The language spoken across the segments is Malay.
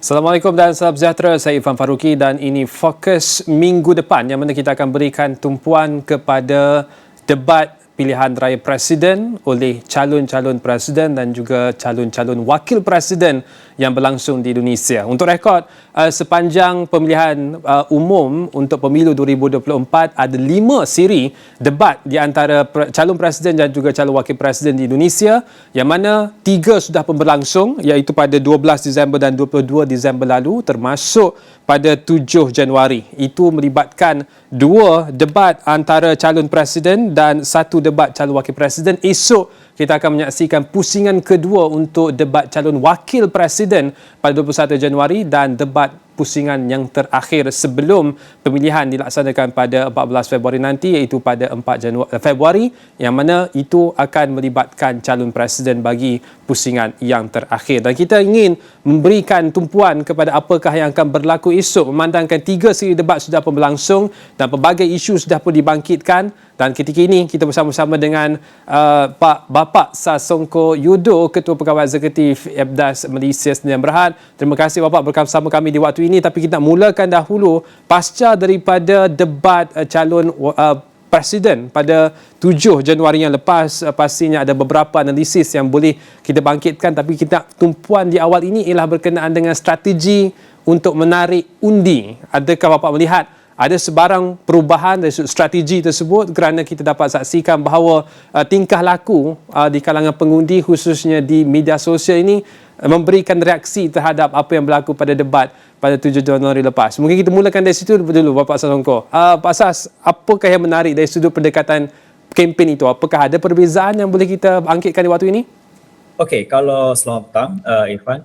Assalamualaikum dan salam sejahtera. Saya Irfan Faruqi dan ini Fokus minggu depan yang mana kita akan berikan tumpuan kepada debat pilihan raya presiden oleh calon-calon presiden dan juga calon-calon wakil presiden yang berlangsung di Indonesia. Untuk rekod, sepanjang pemilihan umum untuk pemilu 2024 ada 5 siri debat di antara calon presiden dan juga calon wakil presiden di Indonesia yang mana 3 sudah pun berlangsung iaitu pada 12 Disember dan 22 Disember lalu termasuk pada 7 Januari. Itu melibatkan 2 debat antara calon presiden dan 1 debat calon wakil presiden. Esok kita akan menyaksikan pusingan kedua untuk debat calon wakil presiden pada 21 Januari dan debat pusingan yang terakhir sebelum pemilihan dilaksanakan pada 14 Februari nanti iaitu pada 4 Februari yang mana itu akan melibatkan calon presiden bagi pusingan yang terakhir. Dan kita ingin memberikan tumpuan kepada apakah yang akan berlaku esok memandangkan 3 siri debat sudah pun berlangsung dan pelbagai isu sudah pun dibangkitkan. Dan ketika ini kita bersama-sama dengan Pak Bapak Sasongko Yudo, Ketua Pegawai Eksekutif EBDAS Malaysia Sdn Bhd. Terima kasih Bapak bersama kami di waktu ini. Tapi kita mulakan dahulu pasca daripada debat calon presiden pada 7 Januari yang lepas. Pastinya ada beberapa analisis yang boleh kita bangkitkan, tapi kita tumpuan di awal ini ialah berkenaan dengan strategi untuk menarik undi. Adakah Bapak melihat ada sebarang perubahan dari strategi tersebut kerana kita dapat saksikan bahawa tingkah laku di kalangan pengundi khususnya di media sosial ini memberikan reaksi terhadap apa yang berlaku pada debat pada 7 Januari lepas. Mungkin kita mulakan dari situ dulu Bapak Sasongko. Pak Sas, apakah yang menarik dari sudut pendekatan kempen itu? Apakah ada perbezaan yang boleh kita bangkitkan di waktu ini? Okey, kalau selamat petang Irfan.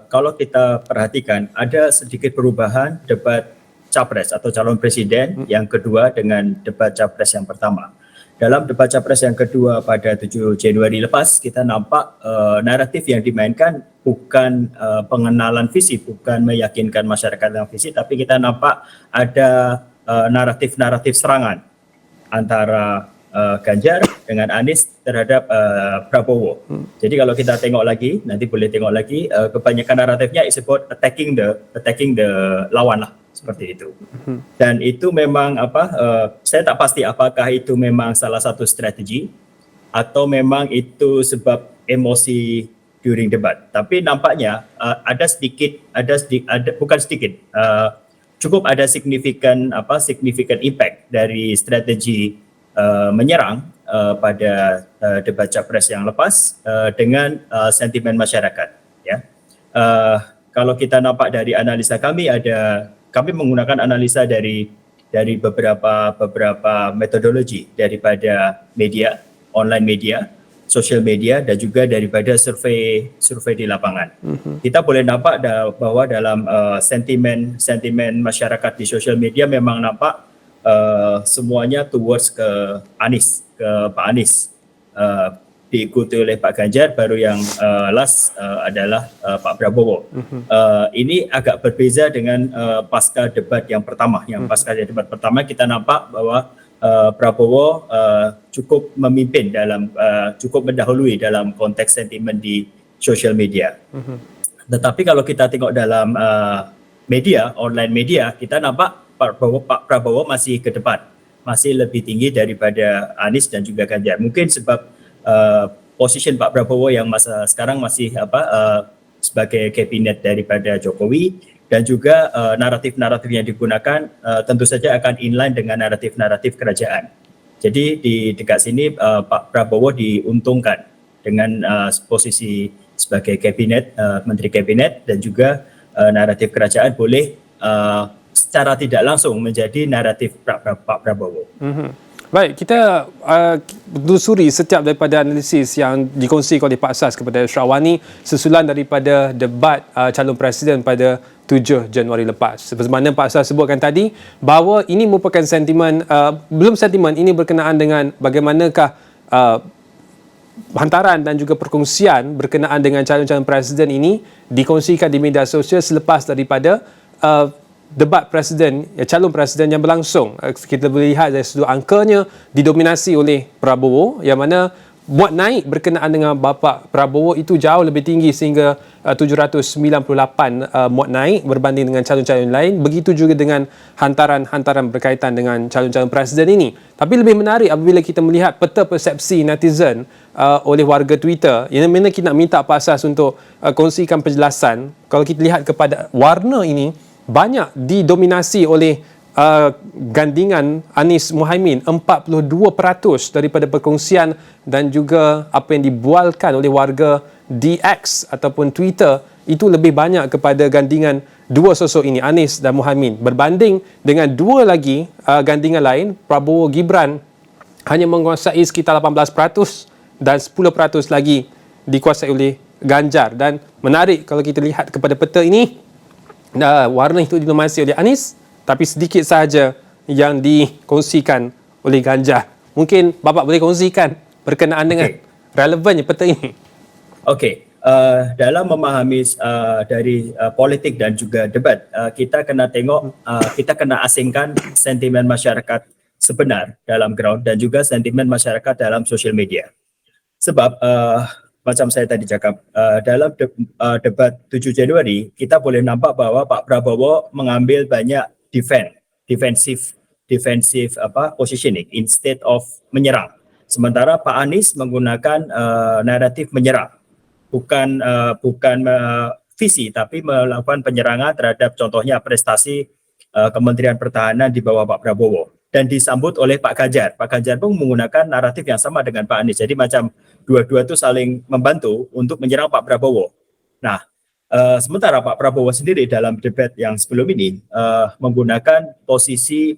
Kalau kita perhatikan ada sedikit perubahan debat capres atau calon presiden yang kedua dengan debat capres yang pertama. Dalam debat capres yang kedua pada 7 Januari lepas, kita nampak naratif yang dimainkan bukan pengenalan visi, bukan meyakinkan masyarakat dengan visi, tapi kita nampak ada naratif-naratif serangan antara Ganjar dengan Anies terhadap Prabowo. Jadi kalau kita tengok lagi, nanti boleh tengok lagi, kebanyakan naratifnya is about attacking the lawan lah. Seperti itu. Dan itu memang saya tak pasti apakah itu memang salah satu strategi atau memang itu sebab emosi during debat. Tapi nampaknya cukup ada signifikan impact dari strategi menyerang pada debat capres yang lepas dengan sentimen masyarakat. Ya, kalau kita nampak dari analisa kami menggunakan analisa dari beberapa metodologi daripada media, online media, social media dan juga daripada survei di lapangan. Kita boleh nampak bahwa dalam sentimen masyarakat di social media memang nampak semuanya towards ke Pak Anies. Diikuti oleh Pak Ganjar, baru yang last adalah Pak Prabowo. Ini agak berbeza dengan pasca debat yang pertama. Yang pasca debat pertama kita nampak bahwa Prabowo cukup memimpin cukup mendahului dalam konteks sentimen di social media. Tetapi kalau kita tengok dalam media, online media, kita nampak Pak Prabowo masih ke depan, masih lebih tinggi daripada Anies dan juga Ganjar. Mungkin sebab position Pak Prabowo yang masa sekarang masih sebagai kabinet daripada Jokowi dan juga naratif-naratif yang digunakan tentu saja akan inline dengan naratif-naratif kerajaan. Jadi di dekat sini Pak Prabowo diuntungkan dengan posisi sebagai kabinet, menteri kabinet dan juga naratif kerajaan boleh secara tidak langsung menjadi naratif Pak Prabowo. Baik, kita telusuri setiap daripada analisis yang dikongsikan oleh Pak Sas kepada Syahwani susulan daripada debat calon presiden pada 7 Januari lepas. Seperti mana Pak Sas sebutkan tadi bahawa ini merupakan sentimen, belum sentimen, ini berkenaan dengan bagaimanakah hantaran dan juga perkongsian berkenaan dengan calon-calon presiden ini dikongsikan di media sosial selepas daripada debat presiden, calon presiden yang berlangsung. Kita boleh lihat dari sudut angkanya didominasi oleh Prabowo yang mana muat naik berkenaan dengan bapa Prabowo itu jauh lebih tinggi sehingga 798 muat naik berbanding dengan calon-calon lain. Begitu juga dengan hantaran-hantaran berkaitan dengan calon-calon presiden ini. Tapi lebih menarik apabila kita melihat peta persepsi netizen oleh warga Twitter, yang mana kita nak minta Pak Asas untuk kongsikan penjelasan. Kalau kita lihat kepada warna ini, banyak didominasi oleh gandingan Anies Muhaimin, 42% daripada perkongsian dan juga apa yang dibualkan oleh warga DX ataupun Twitter itu lebih banyak kepada gandingan dua sosok ini, Anies dan Muhaimin, berbanding dengan dua lagi gandingan lain, Prabowo Gibran hanya menguasai sekitar 18% dan 10% lagi dikuasai oleh Ganjar. Dan menarik kalau kita lihat kepada peta ini, warna itu didominasi oleh Anies, tapi sedikit sahaja yang dikongsikan oleh Ganjar. Mungkin Bapak boleh kongsikan berkenaan dengan relevannya peta ini. Okey, dalam memahami dari politik dan juga debat, kita kena tengok, kita kena asingkan sentimen masyarakat sebenar dalam ground dan juga sentimen masyarakat dalam social media. Sebab macam saya tadi cakap, dalam debat 7 Januari, kita boleh nampak bahawa Pak Prabowo mengambil banyak defensive positioning instead of menyerang. Sementara Pak Anies menggunakan naratif menyerang, bukan visi, tapi melakukan penyerangan terhadap contohnya prestasi Kementerian Pertahanan di bawah Pak Prabowo. Dan disambut oleh Pak Ganjar. Pak Ganjar pun menggunakan naratif yang sama dengan Pak Anies. Jadi macam dua-dua itu saling membantu untuk menyerang Pak Prabowo. Nah, sementara Pak Prabowo sendiri dalam debat yang sebelum ini menggunakan posisi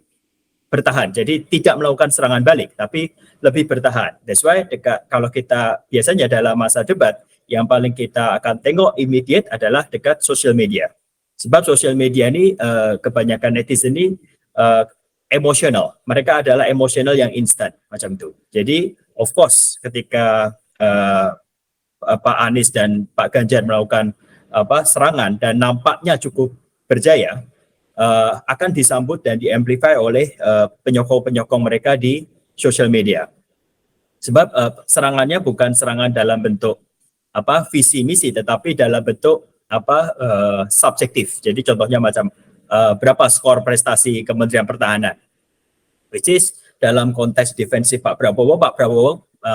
bertahan. Jadi tidak melakukan serangan balik, tapi lebih bertahan. That's why kalau kita biasanya dalam masa debat, yang paling kita akan tengok immediate adalah dekat social media. Sebab social media ini kebanyakan netizen ini emosional. Mereka adalah emosional yang instan macam itu. Jadi of course ketika Pak Anies dan Pak Ganjar melakukan serangan dan nampaknya cukup berjaya, akan disambut dan diamplify oleh penyokong-penyokong mereka di social media. Sebab serangannya bukan serangan dalam bentuk visi misi, tetapi dalam bentuk subjektif. Jadi contohnya macam berapa skor prestasi Kementerian Pertahanan, which is dalam konteks defensif Pak Prabowo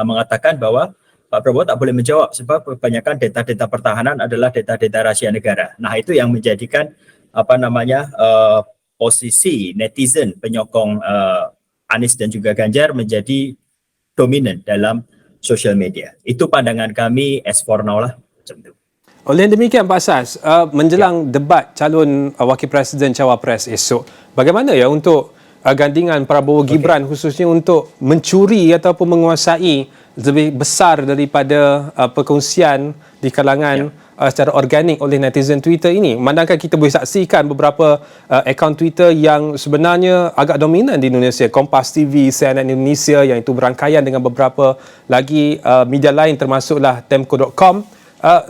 mengatakan bahwa Pak Prabowo tak boleh menjawab sebab kebanyakan data-data pertahanan adalah data-data rahasia negara. Nah, itu yang menjadikan posisi netizen penyokong Anies dan juga Ganjar menjadi dominan dalam social media. Itu pandangan kami as for now lah, macam itu. Oleh demikian Pak Asas, menjelang debat calon wakil presiden cawapres esok, bagaimana ya untuk gandingan Prabowo Gibran khususnya untuk mencuri ataupun menguasai lebih besar daripada perkongsian di kalangan secara organik oleh netizen Twitter ini? Memandangkan kita boleh saksikan beberapa akaun Twitter yang sebenarnya agak dominan di Indonesia, Kompas TV, CNN Indonesia, yang itu berangkaian dengan beberapa lagi media lain termasuklah temco.com.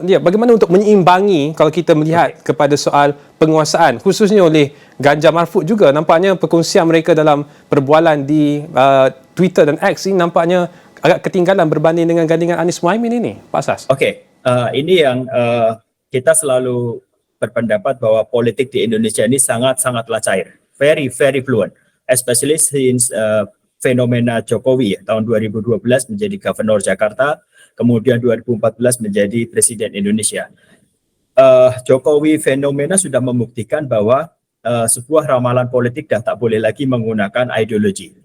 Bagaimana untuk menyeimbangi kalau kita melihat kepada soal penguasaan khususnya oleh Ganjar Mahfud juga, nampaknya perkongsian mereka dalam perbualan di Twitter dan X ini nampaknya agak ketinggalan berbanding dengan gandingan Anies Muhaimin ini, Pak Asas. Okey, ini yang kita selalu berpendapat bahwa politik di Indonesia ini sangat-sangatlah cair, very fluent, especially since fenomena Jokowi tahun 2012 menjadi gubernur Jakarta, kemudian 2014 menjadi presiden Indonesia. Jokowi fenomena sudah membuktikan bahwa sebuah ramalan politik dah tak boleh lagi menggunakan ideologi.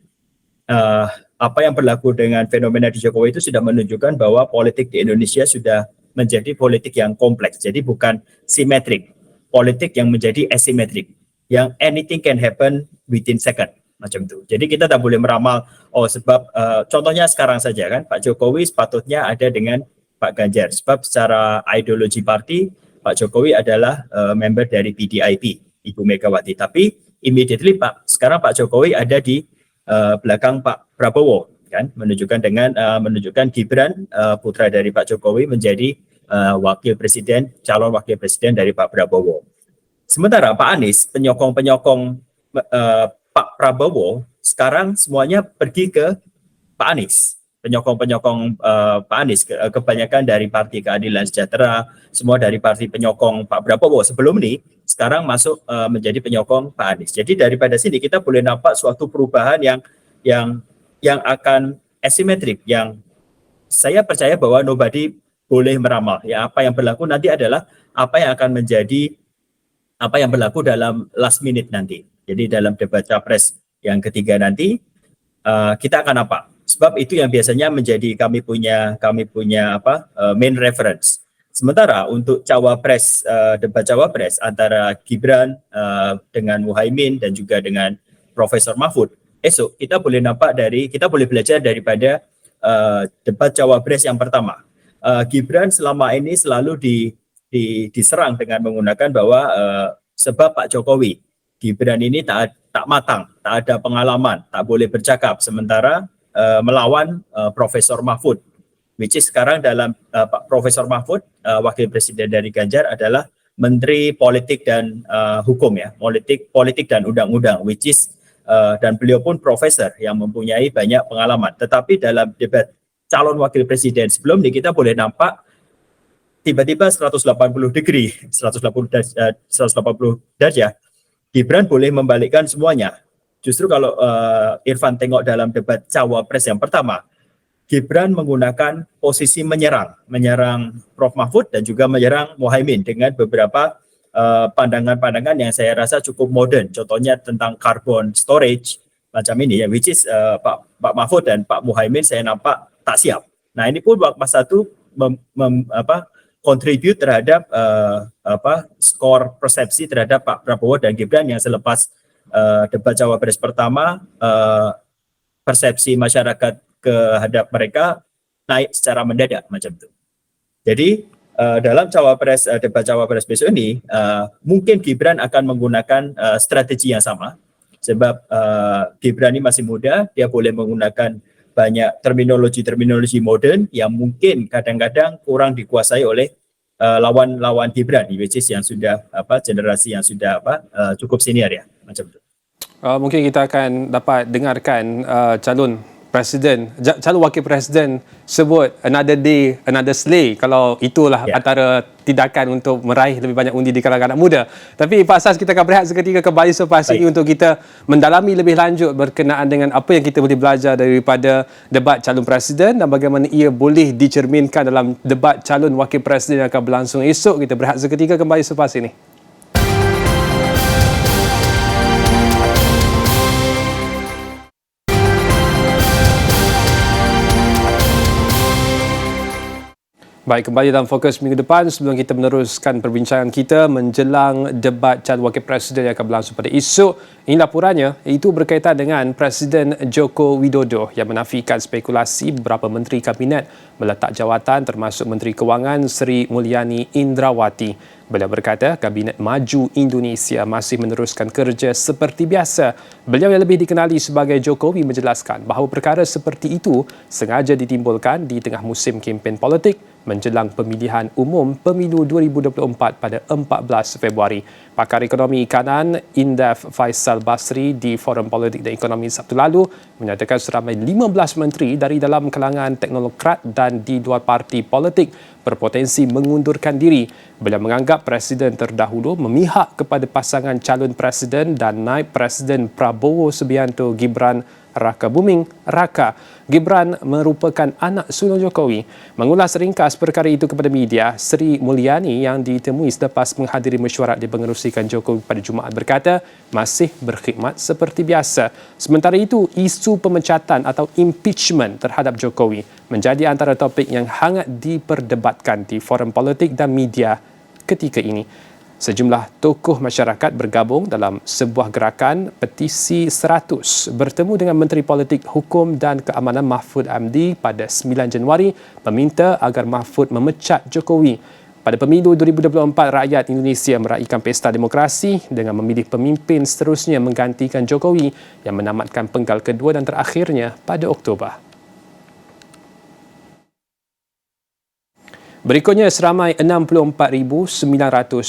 Apa yang berlaku dengan fenomena di Jokowi itu sudah menunjukkan bahwa politik di Indonesia sudah menjadi politik yang kompleks. Jadi bukan simetrik, politik yang menjadi asimetrik, yang anything can happen within second. Macam itu. Jadi kita tak boleh meramal, sebab contohnya sekarang saja kan, Pak Jokowi sepatutnya ada dengan Pak Ganjar. Sebab secara ideologi parti, Pak Jokowi adalah member dari PDIP, Ibu Megawati. Tapi immediately sekarang Pak Jokowi ada di belakang Pak Prabowo, kan, menunjukkan Gibran, putra dari Pak Jokowi, menjadi calon wakil presiden dari Pak Prabowo. Sementara Pak Anies, penyokong-penyokong Pak Prabowo sekarang semuanya pergi ke Pak Anies. penyokong-penyokong Pak Anies, kebanyakan dari Parti Keadilan Sejahtera, semua dari parti penyokong Pak Prabowo sebelum ini, sekarang masuk menjadi penyokong Pak Anies. Jadi daripada sini kita boleh nampak suatu perubahan yang akan asimetrik, yang saya percaya bahwa nobody boleh meramal. Ya, apa yang berlaku nanti adalah apa yang akan menjadi apa yang berlaku dalam last minute nanti. Jadi dalam debat capres yang ketiga nanti kita akan apa? Sebab itu yang biasanya menjadi kami punya main reference. Sementara untuk cawapres, debat cawapres antara Gibran dengan Muhaimin dan juga dengan Profesor Mahfud, esok kita boleh belajar daripada debat cawapres yang pertama. Gibran selama ini selalu diserang dengan menggunakan bahwa sebab Pak Jokowi, Gibran ini tak matang, tak ada pengalaman, tak boleh bercakap, sementara melawan Profesor Mahfud, which is sekarang dalam Pak Profesor Mahfud, Wakil Presiden dari Ganjar adalah Menteri Politik dan Hukum ya, politik dan undang-undang, which is dan beliau pun profesor yang mempunyai banyak pengalaman. Tetapi dalam debat calon Wakil Presiden sebelum ini kita boleh nampak tiba-tiba 180 derajat, Gibran boleh membalikkan semuanya. Justru kalau Irfan tengok dalam debat cawapres yang pertama, Gibran menggunakan posisi menyerang Prof Mahfud dan juga menyerang Muhaimin dengan beberapa pandangan-pandangan yang saya rasa cukup modern. Contohnya tentang carbon storage macam ini ya, which is Pak Mahfud dan Pak Muhaimin saya nampak tak siap. Nah ini pun masa itu contribute terhadap skor persepsi terhadap Pak Prabowo dan Gibran yang selepas debat cawapres pertama, persepsi masyarakat kehadap mereka naik secara mendadak macam itu. Jadi dalam debat cawapres besok ini, mungkin Gibran akan menggunakan strategi yang sama, sebab Gibran ini masih muda, dia boleh menggunakan banyak terminologi modern yang mungkin kadang-kadang kurang dikuasai oleh lawan Gibran, which is yang sudah generasi yang sudah cukup senior ya macam itu. Mungkin kita akan dapat dengarkan calon wakil presiden sebut another day, another slay, kalau itulah antara tindakan untuk meraih lebih banyak undi di kalangan anak muda. Tapi Pak Sas, kita akan berehat seketika kembali selepas ini untuk kita mendalami lebih lanjut berkenaan dengan apa yang kita boleh belajar daripada debat calon presiden dan bagaimana ia boleh dicerminkan dalam debat calon wakil presiden yang akan berlangsung esok. Kita berehat seketika, kembali selepas ini. Baik, kembali dalam Fokus minggu depan. Sebelum kita meneruskan perbincangan kita menjelang debat calon wakil presiden yang akan berlangsung pada esok, ini laporannya, itu berkaitan dengan Presiden Joko Widodo yang menafikan spekulasi beberapa menteri kabinet meletak jawatan termasuk Menteri Kewangan Sri Mulyani Indrawati. Beliau berkata Kabinet Maju Indonesia masih meneruskan kerja seperti biasa. Beliau yang lebih dikenali sebagai Jokowi menjelaskan bahawa perkara seperti itu sengaja ditimbulkan di tengah musim kempen politik menjelang pemilihan umum pemilu 2024 pada 14 Februari. Pakar ekonomi kanan Indef Faisal Basri di Forum Politik dan Ekonomi Sabtu lalu menyatakan seramai 15 menteri dari dalam kalangan teknokrat dan di luar parti politik berpotensi mengundurkan diri. Beliau menganggap Presiden terdahulu memihak kepada pasangan calon Presiden dan Naib Presiden Prabowo Subianto Gibran Rakabuming Raka. Gibran merupakan anak sulung Jokowi. Mengulas ringkas perkara itu kepada media, Sri Mulyani yang ditemui selepas menghadiri mesyuarat dipengerusikan Jokowi pada Jumaat berkata masih berkhidmat seperti biasa. Sementara itu, isu pemecatan atau impeachment terhadap Jokowi menjadi antara topik yang hangat diperdebatkan di forum politik dan media ketika ini. Sejumlah tokoh masyarakat bergabung dalam sebuah gerakan petisi 100 bertemu dengan Menteri Politik Hukum dan Keamanan Mahfud MD pada 9 Januari meminta agar Mahfud memecat Jokowi. Pada pemilu 2024, rakyat Indonesia meraihkan pesta demokrasi dengan memilih pemimpin seterusnya menggantikan Jokowi yang menamatkan penggal kedua dan terakhirnya pada Oktober. Berikutnya, seramai 64,900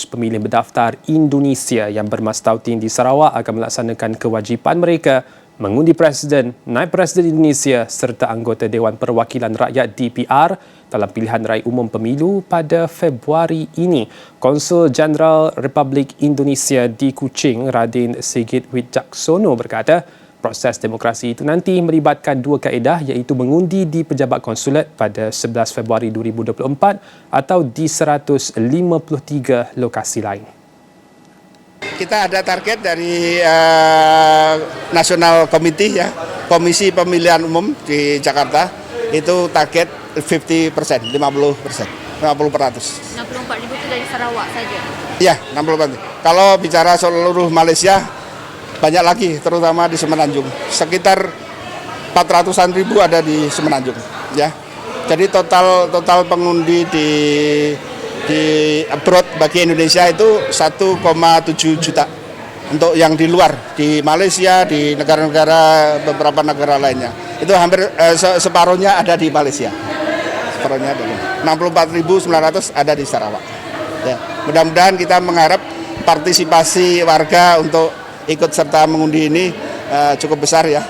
pemilih berdaftar Indonesia yang bermastautin di Sarawak akan melaksanakan kewajipan mereka mengundi Presiden, Naib Presiden Indonesia serta anggota Dewan Perwakilan Rakyat DPR dalam pilihan raya umum pemilu pada Februari ini. Konsul Jeneral Republik Indonesia di Kuching, Radin Sigit Wijaksono berkata, proses demokrasi itu nanti melibatkan dua kaedah iaitu mengundi di pejabat konsulat pada 11 Februari 2024 atau di 153 lokasi lain. Kita ada target dari National Committee ya, Komisi Pemilihan Umum di Jakarta itu target 50%, 50%. 64.000 itu dari Sarawak saja? Iya, 60%. Kalau bicara seluruh Malaysia, banyak lagi, terutama di Semenanjung. Sekitar 400-an ribu ada di Semenanjung. Ya. Jadi total pengundi di abroad bagi Indonesia itu 1,7 juta. Untuk yang di luar, di Malaysia, di negara-negara, beberapa negara lainnya. Itu hampir separuhnya ada di Malaysia. Separuhnya ada. 64.900 ada di Sarawak. Ya. Mudah-mudahan kita mengharap partisipasi warga untuk ikut serta mengundi ini cukup besar ya,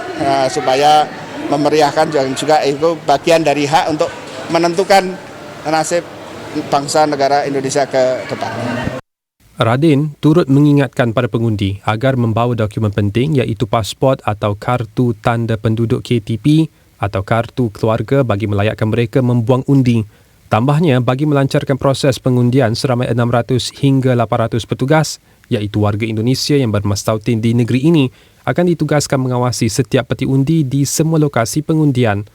supaya memeriahkan juga itu bagian dari hak untuk menentukan nasib bangsa negara Indonesia ke depan. Radin turut mengingatkan para pengundi agar membawa dokumen penting iaitu pasport atau kartu tanda penduduk KTP atau kartu keluarga bagi melayakkan mereka membuang undi. Tambahnya, bagi melancarkan proses pengundian seramai 600 hingga 800 petugas iaitu warga Indonesia yang bermastautin di negeri ini akan ditugaskan mengawasi setiap peti undi di semua lokasi pengundian.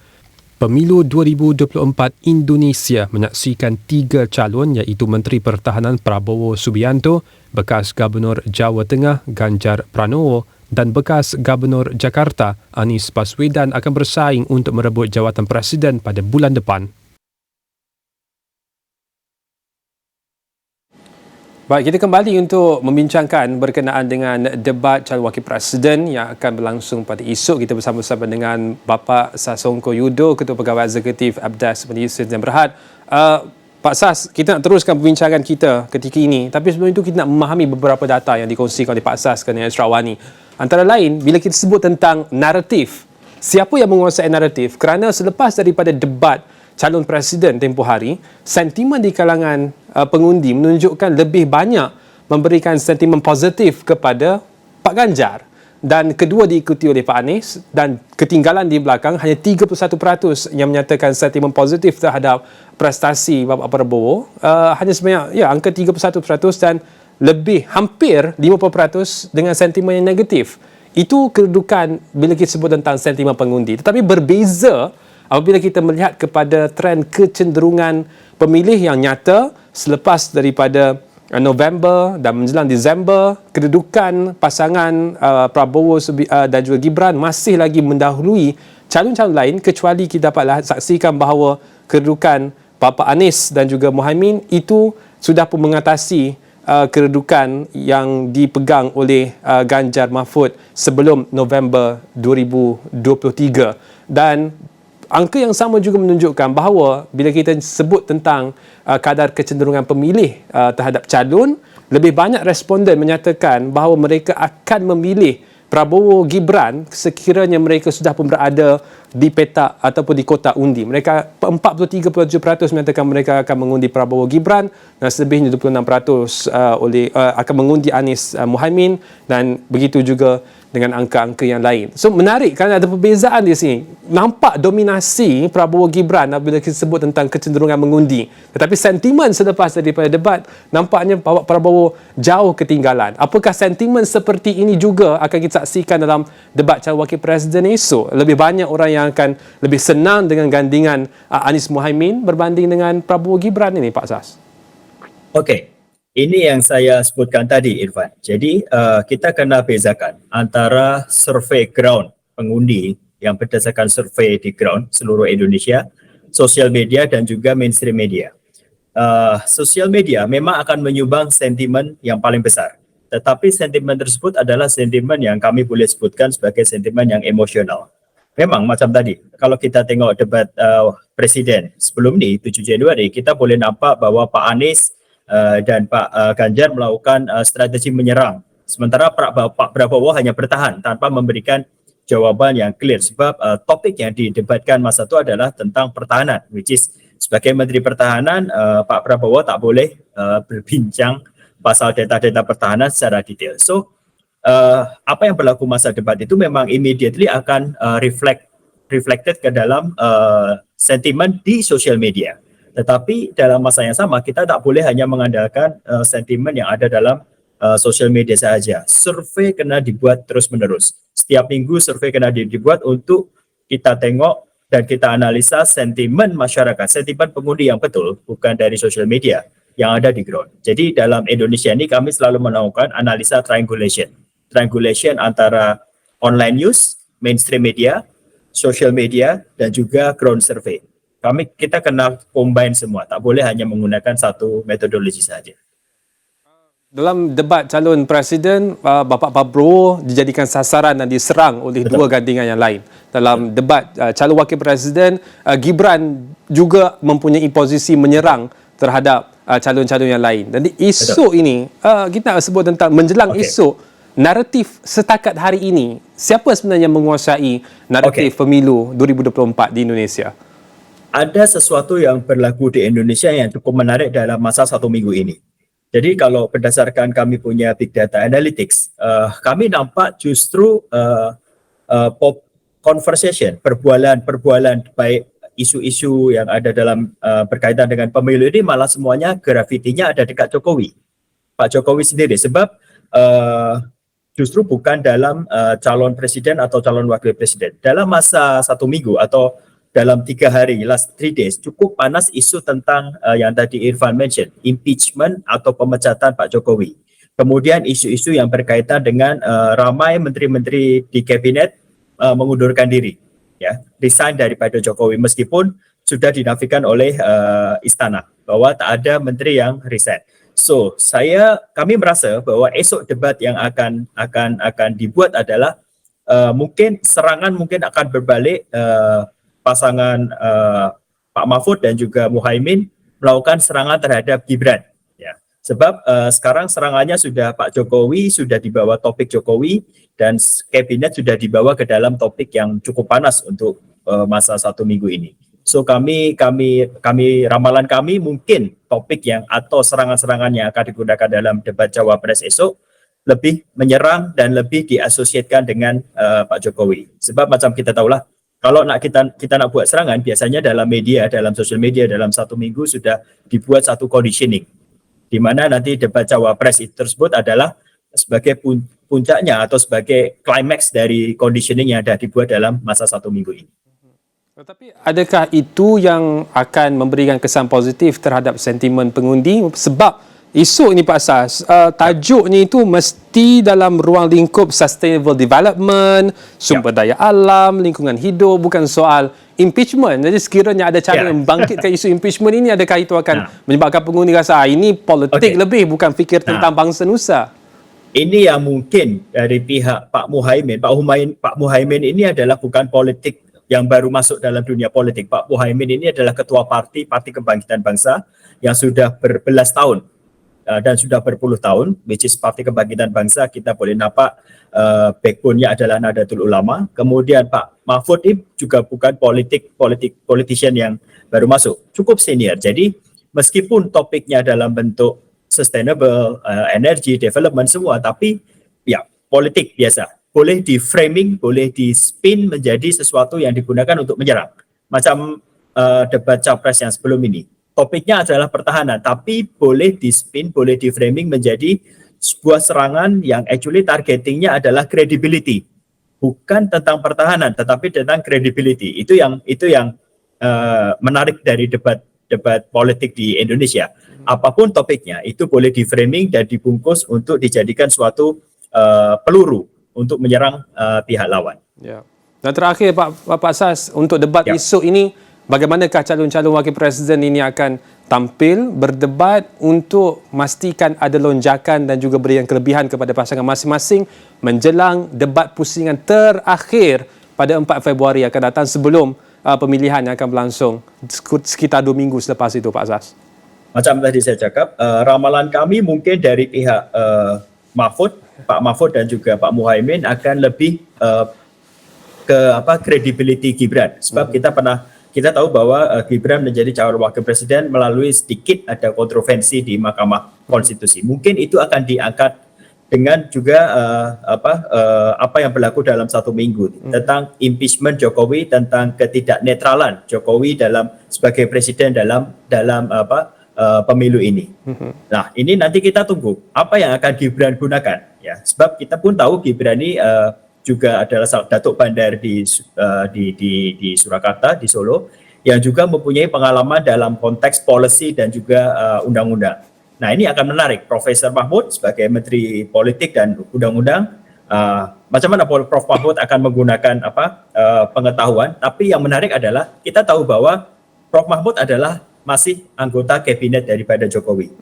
Pemilu 2024 Indonesia menyaksikan 3 calon iaitu Menteri Pertahanan Prabowo Subianto, bekas Gubernur Jawa Tengah Ganjar Pranowo dan bekas Gubernur Jakarta Anies Baswedan akan bersaing untuk merebut jawatan Presiden pada bulan depan. Baik, kita kembali untuk membincangkan berkenaan dengan debat calon wakil presiden yang akan berlangsung pada esok. Kita bersama-sama dengan Bapa Sasongko Yudo, Ketua Pegawai Eksekutif Abdas Malaysia yang Berhad. Pak Sas, kita nak teruskan perbincangan kita ketika ini. Tapi sebelum itu kita nak memahami beberapa data yang dikongsikan oleh Pak Sas dengan Esrawani. Antara lain, bila kita sebut tentang naratif, siapa yang menguasai naratif? Kerana selepas daripada debat calon presiden tempoh hari, sentimen di kalangan pengundi menunjukkan lebih banyak memberikan sentimen positif kepada Pak Ganjar dan kedua diikuti oleh Pak Anies dan ketinggalan di belakang hanya 31% yang menyatakan sentimen positif terhadap prestasi Bapak Prabowo, hanya sebanyak angka 31% dan lebih hampir 50% dengan sentimen yang negatif. Itu kedudukan bila kita sebut tentang sentimen pengundi. Tetapi berbeza apabila kita melihat kepada trend kecenderungan pemilih yang nyata selepas daripada November dan menjelang Disember, kedudukan pasangan Prabowo dan juga Gibran masih lagi mendahului calon-calon lain, kecuali kita dapat saksikan bahawa kedudukan Bapa Anies dan juga Muhaimin itu sudah pun mengatasi kedudukan yang dipegang oleh Ganjar Mahfud sebelum November 2023. Dan angka yang sama juga menunjukkan bahawa bila kita sebut tentang kadar kecenderungan pemilih terhadap calon, lebih banyak responden menyatakan bahawa mereka akan memilih Prabowo Gibran sekiranya mereka sudah pun berada di petak ataupun di kotak undi. Mereka 43.7% menyatakan mereka akan mengundi Prabowo Gibran dan selebihnya 26% akan mengundi Anies Muhaimin dan begitu juga dengan angka-angka yang lain. So menarik kerana ada perbezaan di sini. Nampak dominasi Prabowo Gibran apabila kita sebut tentang kecenderungan mengundi. Tetapi sentimen selepas daripada debat nampaknya bahawa Prabowo jauh ketinggalan. Apakah sentimen seperti ini juga akan kita saksikan dalam debat calon wakil presiden esok? Lebih banyak orang yang akan lebih senang dengan gandingan Anies Muhaimin berbanding dengan Prabowo Gibran ini, Pak Sas. Okey. Ini yang saya sebutkan tadi, Irfan. Jadi kita kena bezakan antara survei ground pengundi yang berdasarkan survei di ground seluruh Indonesia, sosial media dan juga mainstream media. Sosial media memang akan menyumbang sentimen yang paling besar. Tetapi sentimen tersebut adalah sentimen yang kami boleh sebutkan sebagai sentimen yang emosional. Memang macam tadi, kalau kita tengok debat presiden sebelum ni, 7 Januari, kita boleh nampak bahawa Pak Anies dan Pak Ganjar melakukan strategi menyerang. Sementara Pak Prabowo hanya bertahan tanpa memberikan jawaban yang clear sebab topik yang didebatkan masa itu adalah tentang pertahanan, which is sebagai Menteri Pertahanan Pak Prabowo tak boleh berbincang pasal data-data pertahanan secara detail. So apa yang berlaku masa debat itu memang immediately akan reflected ke dalam sentimen di social media. Tetapi dalam masa yang sama kita tak boleh hanya mengandalkan sentimen yang ada dalam social media saja. Survei kena dibuat terus-menerus. Setiap minggu survei kena dibuat untuk kita tengok dan kita analisa sentimen masyarakat, sentimen pengundi yang betul, bukan dari social media yang ada di ground. Jadi dalam Indonesia ini kami selalu melakukan analisa triangulation antara online news, mainstream media, social media, dan juga ground survey. Kita kena combine semua, tak boleh hanya menggunakan satu metodologi saja. Dalam debat calon presiden, Bapak Prabowo dijadikan sasaran dan diserang oleh dua gandingan yang lain. Dalam debat calon wakil presiden, Gibran juga mempunyai posisi menyerang terhadap calon-calon yang lain. Jadi isu ini, kita sebut tentang menjelang isu, naratif setakat hari ini, siapa sebenarnya menguasai naratif pemilu 2024 di Indonesia? Ada sesuatu yang berlaku di Indonesia yang cukup menarik dalam masa 1 minggu ini. Jadi kalau berdasarkan kami punya big data analytics, kami nampak justru conversation, perbualan baik isu-isu yang ada dalam berkaitan dengan pemilu ini malah semuanya gravitinya ada dekat Jokowi, Pak Jokowi sendiri. Sebab justru bukan dalam calon presiden atau calon wakil presiden. Dalam masa 1 minggu atau dalam 3 hari, last 3 days, cukup panas isu tentang yang tadi Irfan mention, impeachment atau pemecatan Pak Jokowi. Kemudian isu-isu yang berkaitan dengan ramai menteri-menteri di kabinet mengundurkan diri, ya, resign daripada Jokowi, meskipun sudah dinafikan oleh istana bahwa tak ada menteri yang resign. So, kami merasa bahwa esok debat yang akan dibuat adalah mungkin serangan akan berbalik. Pasangan Pak Mahfud dan juga Muhaimin melakukan serangan terhadap Gibran. Ya. Sebab sekarang serangannya sudah Pak Jokowi, sudah dibawa topik Jokowi, dan kabinet sudah dibawa ke dalam topik yang cukup panas untuk masa 1 minggu ini. So ramalan kami mungkin topik yang atau serangan-serangan yang akan digunakan dalam debat Cawapres esok lebih menyerang dan lebih diasosiatkan dengan Pak Jokowi. Sebab macam kita tahulah, kalau kita nak buat serangan, biasanya dalam media, dalam social media, dalam 1 minggu sudah dibuat satu conditioning, di mana nanti debat Cawapres tersebut adalah sebagai puncaknya atau sebagai climax dari conditioning yang sudah dibuat dalam masa 1 minggu ini. Tetapi adakah itu yang akan memberikan kesan positif terhadap sentimen pengundi? Sebab isu ini Pak Sas, tajuknya itu mesti dalam ruang lingkup sustainable development, sumber daya alam, lingkungan hidup, bukan soal impeachment. Jadi sekiranya ada cara membangkitkan isu impeachment ini, adakah itu akan menyebabkan pengundi rasa ini politik lebih, bukan fikir tentang bangsa nusa? Ini yang mungkin dari pihak Pak Muhaimin ini adalah bukan politik yang baru masuk dalam dunia politik. Pak Muhaimin ini adalah ketua Parti Kebangkitan Bangsa yang sudah berbelas tahun dan sudah berpuluh tahun, which is Parti Kebangkitan Bangsa. Kita boleh nampak backbone-nya adalah Nahdlatul Ulama. Kemudian Pak Mahfud ini juga bukan politician yang baru masuk, cukup senior. Jadi meskipun topiknya dalam bentuk sustainable, energy, development semua, tapi ya politik biasa. Boleh di framing, boleh di spin menjadi sesuatu yang digunakan untuk menyerang. Macam debat Capres yang sebelum ini. Topiknya adalah pertahanan, tapi boleh di spin, boleh di framing menjadi sebuah serangan yang actually targetingnya adalah credibility. Bukan tentang pertahanan, tetapi tentang credibility. Itu yang menarik dari debat politik di Indonesia. Apapun topiknya, itu boleh di framing dan dibungkus untuk dijadikan suatu peluru untuk menyerang pihak lawan. Ya. Dan terakhir Pak Sas, untuk debat esok ini, bagaimanakah calon-calon wakil presiden ini akan tampil berdebat untuk memastikan ada lonjakan dan juga berikan kelebihan kepada pasangan masing-masing menjelang debat pusingan terakhir pada 4 Februari akan datang sebelum pemilihan yang akan berlangsung sekitar 2 minggu selepas itu, Pak Sas? Macam tadi saya cakap, ramalan kami mungkin dari pihak Pak Mahfud dan juga Pak Muhaimin akan lebih credibility Gibran. Sebab kita tahu bahwa Gibran menjadi calon wakil presiden melalui sedikit ada kontroversi di Mahkamah Konstitusi. Mungkin itu akan diangkat dengan juga apa yang berlaku dalam 1 minggu tentang impeachment Jokowi, tentang ketidaknetralan Jokowi sebagai presiden dalam pemilu ini. Nah, ini nanti kita tunggu apa yang akan Gibran gunakan, ya. Sebab kita pun tahu Gibran ini juga adalah Datuk Bandar di Surakarta, di Solo, yang juga mempunyai pengalaman dalam konteks policy dan juga undang-undang. Nah, ini akan menarik Profesor Mahfud sebagai Menteri Politik dan Undang-Undang. Macam mana Prof Mahfud akan menggunakan pengetahuan? Tapi yang menarik adalah kita tahu bahwa Prof Mahfud adalah masih anggota kabinet daripada Jokowi.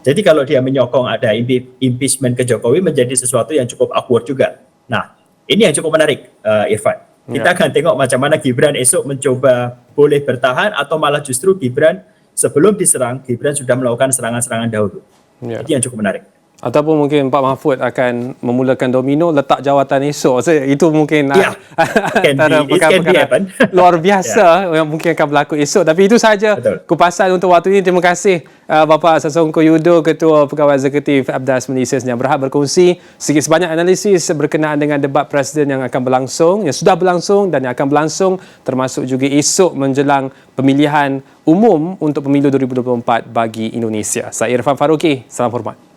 Jadi kalau dia menyokong ada impeachment ke Jokowi menjadi sesuatu yang cukup awkward juga. Nah, ini yang cukup menarik, Irfan. Kita akan tengok macam mana Gibran esok mencoba boleh bertahan atau malah justru Gibran sebelum diserang, Gibran sudah melakukan serangan-serangan dahulu. Itu yang cukup menarik. Ataupun mungkin Pak Mahfud akan memulakan domino, letak jawatan esok. Itu mungkin antara perkara-perkara luar biasa yang mungkin akan berlaku esok. Tapi itu sahaja kupasan untuk waktu ini. Terima kasih Bapak Sasongko Yudo, Ketua Pegawai Eksekutif Abdas Malaysia yang berhak berkongsi sedikit sebanyak analisis berkenaan dengan debat Presiden yang akan berlangsung, yang sudah berlangsung dan yang akan berlangsung, termasuk juga esok menjelang pemilihan umum untuk pemilu 2024 bagi Indonesia. Saya Irfan Faruqi. Salam hormat.